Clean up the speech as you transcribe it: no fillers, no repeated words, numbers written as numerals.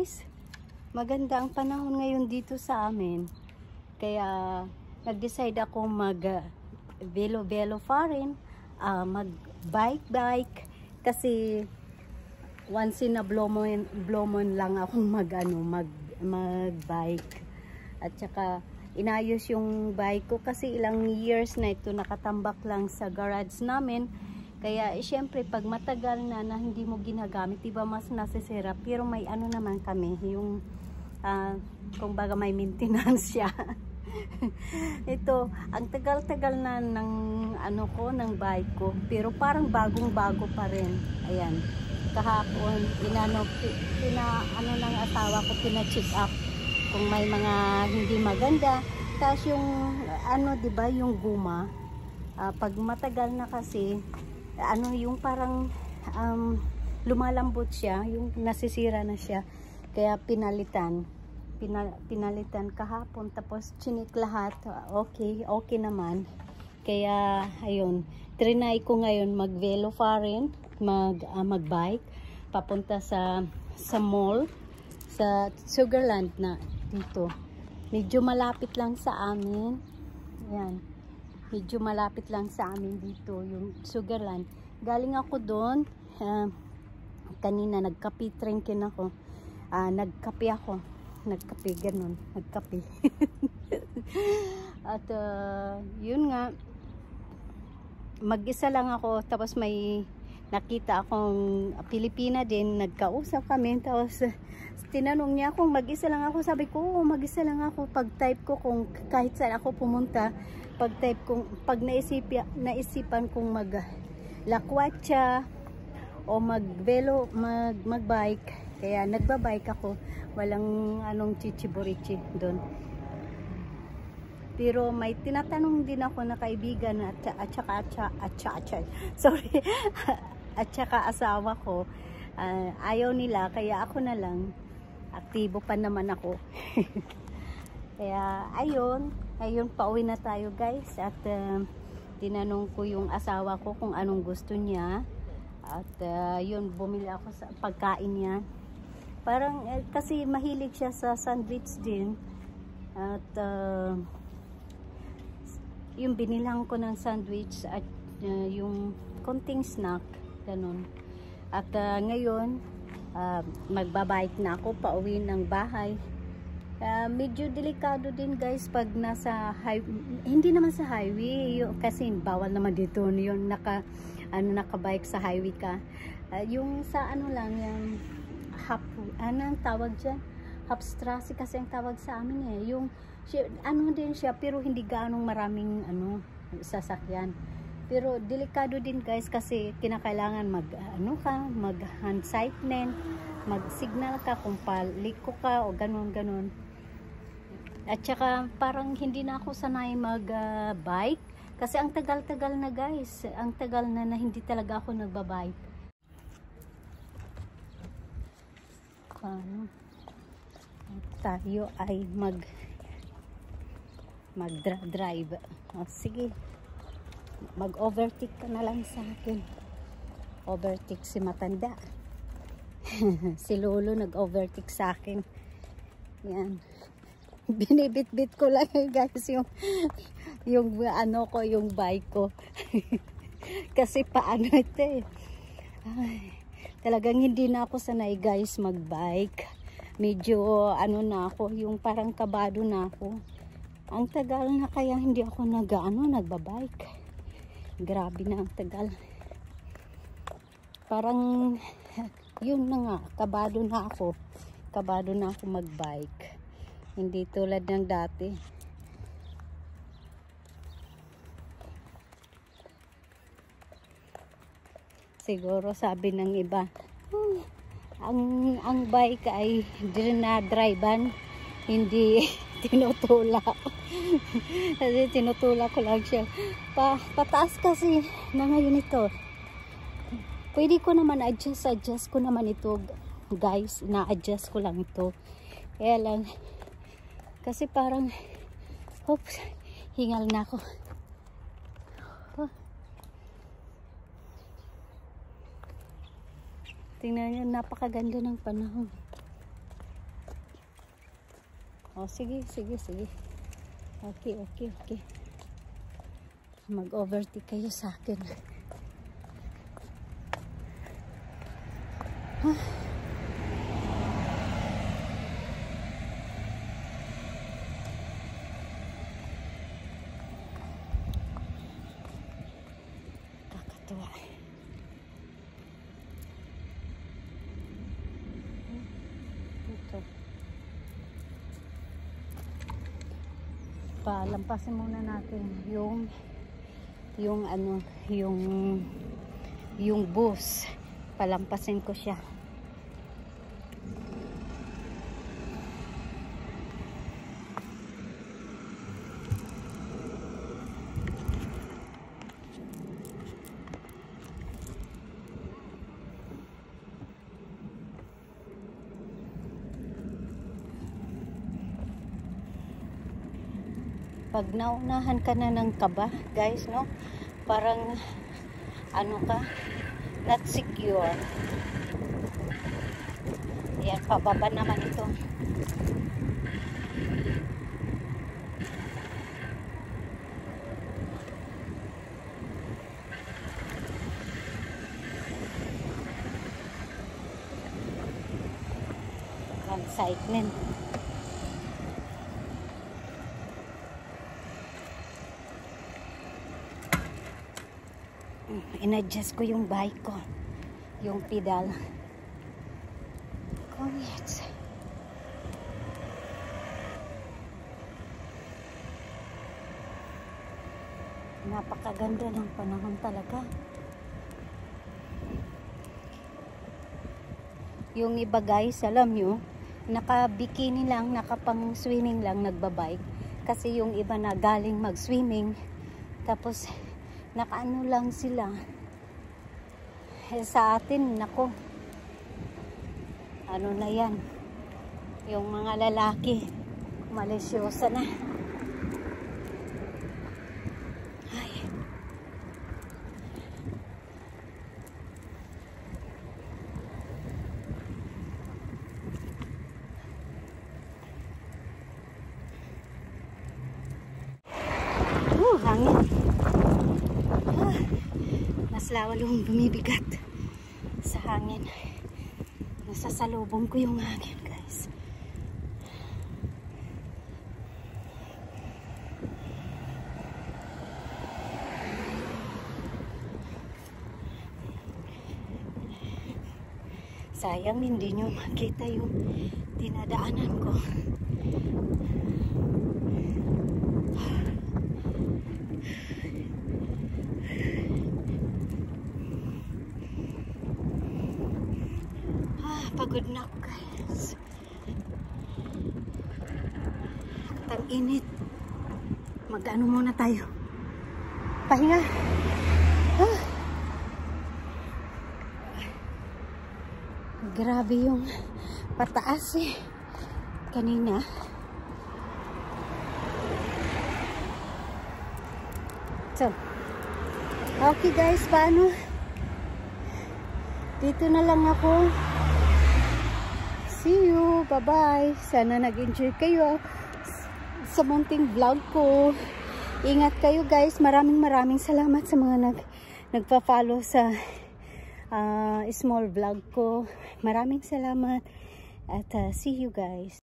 guys. Maganda ang panahon ngayon dito sa amin. Kaya nag-decide ako mag-velo pa rin, mag-bike. Kasi once in a blue moon lang ako mag-bike. At saka inayos yung bike ko kasi ilang years na ito nakatambak lang sa garage namin. Kaya syempre pag matagal na hindi mo ginagamit, iba mas nasisira. Pero may ano naman kami, yung kung baga may maintenance siya. Ito, ang tagal-tagal na ng ng bike ko, pero parang bagong-bago pa rin. Ayan. Kahapon ng asawa ko, pina-check up kung may mga hindi maganda. Tapos yung diba, yung guma, pag matagal na kasi yung parang lumalambot siya, yung nasisira na siya. Kaya pinalitan kahapon, tapos chinik lahat. Okay naman. Kaya ayun, trinay ko ngayon mag-velo pa rin, mag-bike papunta sa mall sa Sugarland na dito. Medyo malapit lang sa amin. Ayan. Medyo malapit lang sa amin dito yung Sugarland. Galing ako doon kanina, nagkape drinkin ako. Nagkape ganun, nagkape. At yun nga, mag-isa lang ako, tapos may nakita akong Pilipina din, nagkausap kami, tapos tinanong niya kung mag-isa lang ako. Sabi ko, oo, mag-isa lang ako. Pag-type ko kung kahit saan ako pumunta, pag-type kong, pag naisipan kong mag-lakwatsa o mag-velo, mag-bike, kaya nagbabike ako. Walang chichiborichi doon. Pero may tinatanong din ako na kaibigan at saka asawa ko, ayaw nila, kaya ako na lang. Aktibo pa naman ako. Kaya ayun, pauwi na tayo guys. At tinanong ko yung asawa ko kung anong gusto niya. At yun, bumili ako sa pagkain niya. Parang kasi mahilig siya sa sandwich din. At yung binilang ko ng sandwich at yung konting snack, ganun. At ngayon, magbabike na ako pauwi ng bahay. Medyo delikado din guys pag nasa hindi naman sa highway, kasi bawal naman dito yung nakabike sa highway ka. Yung sa lang, yung ang tawag dyan, Hauptstraße kasi ang tawag sa amin yung din siya, pero hindi gaanong maraming sasakyan. Pero delikado din guys, kasi kinakailangan mag hand signal, mag-signal ka kung paliko ka o ganun. At saka parang hindi na ako sanay mag-bike kasi ang tagal-tagal na guys, ang tagal na hindi talaga ako nagbabike. Tayo ay mag-drive. Sige, mag-overtake ka na lang sa akin. Overtake si matanda. Si Lolo nag-overtake sa akin. Yan. Binibit-bit ko lang guys yung yung bike ko. Kasi paano ito Ay, talagang hindi na ako sanay guys mag-bike. Medyo na ako, yung parang kabado na ako. Ang tagal na kaya hindi ako nagbabike. Grabe na ang tagal. Parang yun na nga, kabado na ako magbike. Hindi tulad ng dati. Siguro sabi ng iba, ang bike ay dinadrivean, hindi tinutulak. Kasi tinutulak ko lang siya. Pataas kasi na ngayon ito. Pwede ko naman adjust ko naman ito guys. Na-adjust ko lang ito. Kaya lang, kasi parang, oops, hingal na ako. Tingnan nyo, napakaganda ng panahon. Oh, sige. Okay. Mag-overtake kayo sa akin. Kakatuwa. Ito. Palampasin muna natin yung bus. Palampasin ko siya. Pag naunahan ka na ng kaba, guys, no? Parang ano ka, not secure. Yan, pababa naman ito. Excitement. In-adjust ko yung bike ko, yung pedal. Yes. Napakaganda ng panahon talaga. Yung iba guys, alam nyo, naka-bikini lang, nakapang swimming lang nagbabike. Kasi yung iba na galing mag-swimming, tapos nakaano lang sila. Sa atin, nako, ano na yan, yung mga lalaki malisyosa na. Ay. Hangin. Mas lalong bumibigat sa hangin. Nasasalubong ko yung hangin, guys. Sayang hindi nyo makita yung dinadaanan ko. Pagod na ako, guys. At ang init. Mag-ano muna tayo. Pahinga. Grabe yung pataas eh. Kanina. So, okay guys, paano? Dito na lang ako. See you. Bye-bye. Sana nag-enjoy kayo sa munting vlog ko. Ingat kayo guys. Maraming salamat sa mga nagpa-follow sa small vlog ko. Maraming salamat. At see you guys.